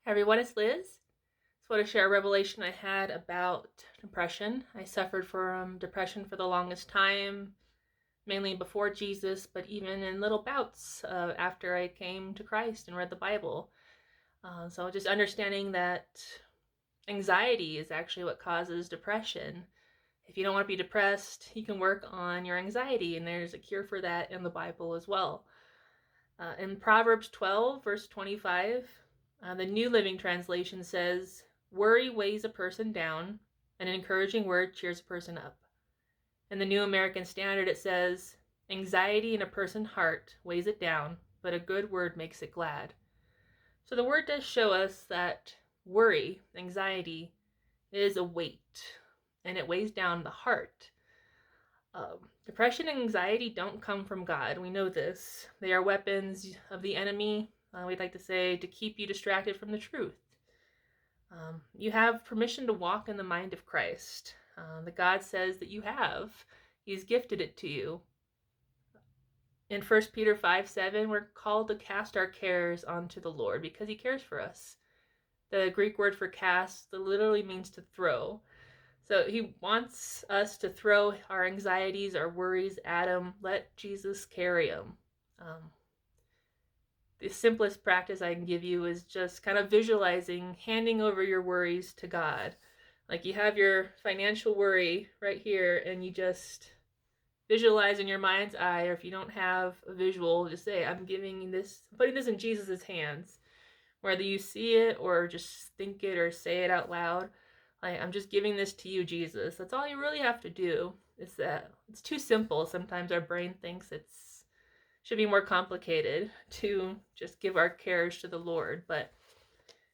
Hey everyone, it's Liz. Just want to share a revelation I had about depression. I suffered from depression for the longest time, mainly before Jesus, but even in little bouts after I came to Christ and read the Bible. So just understanding that anxiety is actually what causes depression. If you don't want to be depressed, you can work on your anxiety, and there's a cure for that in the Bible as well. In Proverbs 12, verse 25, the New Living Translation says, "Worry weighs a person down, an encouraging word cheers a person up." In the New American Standard, it says, "Anxiety in a person's heart weighs it down, but a good word makes it glad." So the word does show us that worry, anxiety, is a weight, and it weighs down the heart. Depression and anxiety don't come from God. We know this. They are weapons of the enemy, we'd like to say, to keep you distracted from the truth. You have permission to walk in the mind of Christ. The God says that you have. He's gifted it to you. In 1 Peter 5:7, we're called to cast our cares onto the Lord because he cares for us. The Greek word for cast literally means to throw. So he wants us to throw our anxieties, our worries at him. Let Jesus carry them. The simplest practice I can give you is just kind of visualizing handing over your worries to God. Like you have your financial worry right here, and you just visualize in your mind's eye, or if you don't have a visual, just say, I'm putting this in Jesus' hands. Whether you see it or just think it or say it out loud, I'm just giving this to you, Jesus. That's all you really have to do. Is that it's too simple. Sometimes our brain thinks it's should be more complicated to just give our cares to the Lord. But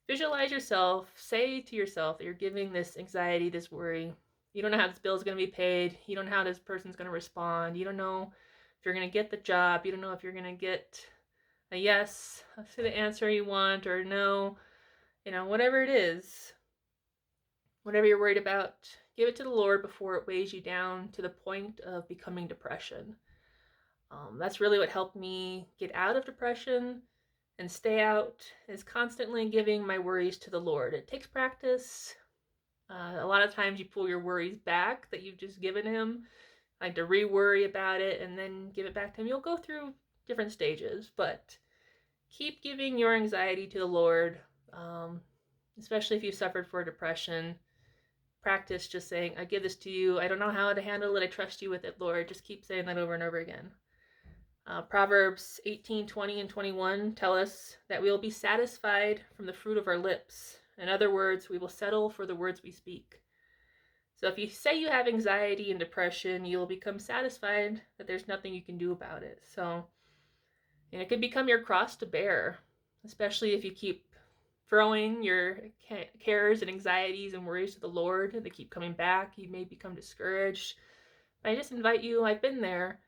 visualize yourself, say to yourself that you're giving this anxiety, this worry. You don't know how this bill is going to be paid. You don't know how this person's going to respond. You don't know if you're going to get the job. You don't know if you're going to get a yes to the answer you want or no. Whatever it is, whatever you're worried about, give it to the Lord before it weighs you down to the point of becoming depression. That's really what helped me get out of depression and stay out, is constantly giving my worries to the Lord. It takes practice. A lot of times you pull your worries back that you've just given him, like to re-worry about it and then give it back to him. You'll go through different stages, but keep giving your anxiety to the Lord, especially if you suffered for depression. Practice just saying, I give this to you. I don't know how to handle it. I trust you with it, Lord. Just keep saying that over and over again. Proverbs 18:20 and 21 tell us that we will be satisfied from the fruit of our lips. In other words, we will settle for the words we speak. So if you say you have anxiety and depression, you will become satisfied that there's nothing you can do about it. So it can become your cross to bear, especially if you keep throwing your cares and anxieties and worries to the Lord and they keep coming back. You may become discouraged. But I just invite you, I've been there,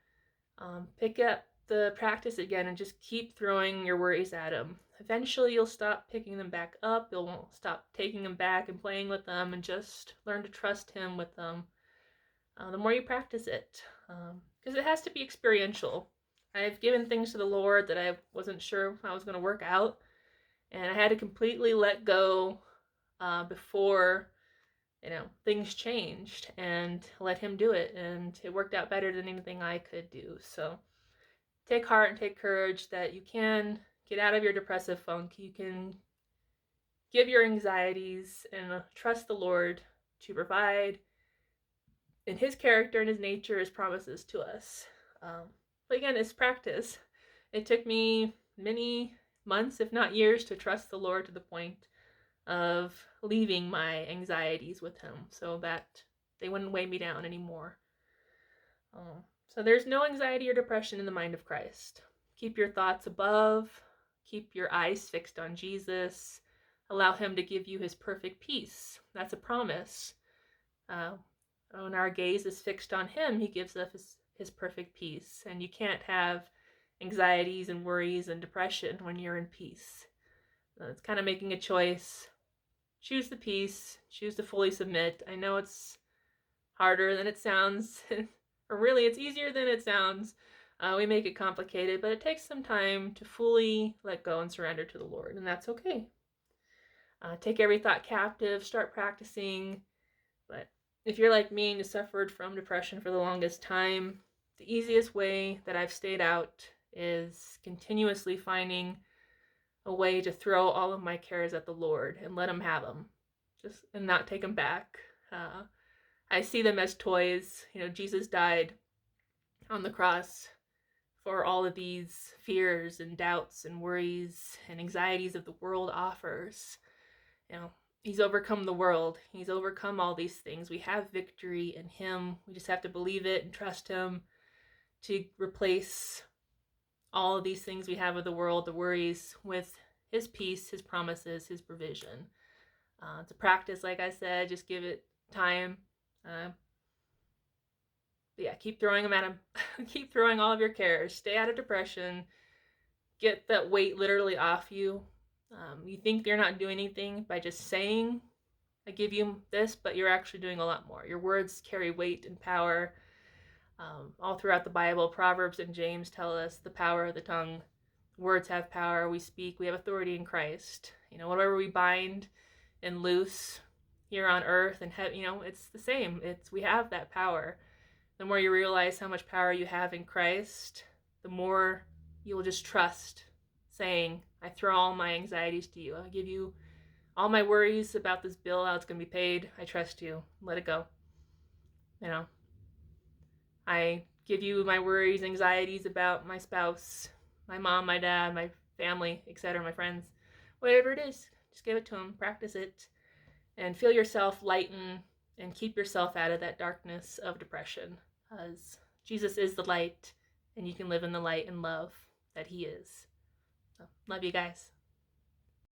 pick up the practice again and just keep throwing your worries at him. Eventually you'll stop picking them back up. You'll stop taking them back and playing with them and just learn to trust him with them. The more you practice it, because it has to be experiential. I've given things to the Lord that I wasn't sure how I was going to work out, and I had to completely let go before things changed and let him do it, and it worked out better than anything I could do. So take heart and take courage that you can get out of your depressive funk. You can give your anxieties and trust the Lord to provide in his character and his nature, his promises to us. But again, it's practice. It took me many months, if not years, to trust the Lord to the point of leaving my anxieties with him so that they wouldn't weigh me down anymore. So there's no anxiety or depression in the mind of Christ. Keep your thoughts above. Keep your eyes fixed on Jesus. Allow him to give you his perfect peace. That's a promise. When our gaze is fixed on him, he gives us his perfect peace. And you can't have anxieties and worries and depression when you're in peace. It's kind of making a choice. Choose the peace. Choose to fully submit. I know it's harder than it sounds. Or really, it's easier than it sounds. We make it complicated, but it takes some time to fully let go and surrender to the Lord, and that's okay. Take every thought captive, start practicing. But if you're like me and you suffered from depression for the longest time, the easiest way that I've stayed out is continuously finding a way to throw all of my cares at the Lord and let him have them, just and not take them back. I see them as toys. Jesus died on the cross for all of these fears and doubts and worries and anxieties that the world offers. He's overcome the world. He's overcome all these things. We have victory in him. We just have to believe it and trust him to replace all of these things we have of the world, the worries, with his peace, his promises, his provision. It's a practice, like I said. Just give it time. Keep throwing them at him. Keep throwing all of your cares. Stay out of depression. Get that weight literally off you. You think you're not doing anything by just saying, I give you this, but you're actually doing a lot more. Your words carry weight and power. All throughout the Bible, Proverbs and James tell us the power of the tongue. Words have power. We speak. We have authority in Christ. Whatever we bind and loose here on earth and it's the same. We have that power. The more you realize how much power you have in Christ, the more you will just trust, saying, I throw all my anxieties to you. I give you all my worries about this bill, how it's going to be paid. I trust you. Let it go. I give you my worries, anxieties about my spouse, my mom, my dad, my family, etc., my friends. Whatever it is, just give it to them. Practice it. And feel yourself lighten and keep yourself out of that darkness of depression. Because Jesus is the light, and you can live in the light and love that he is. So, love you guys.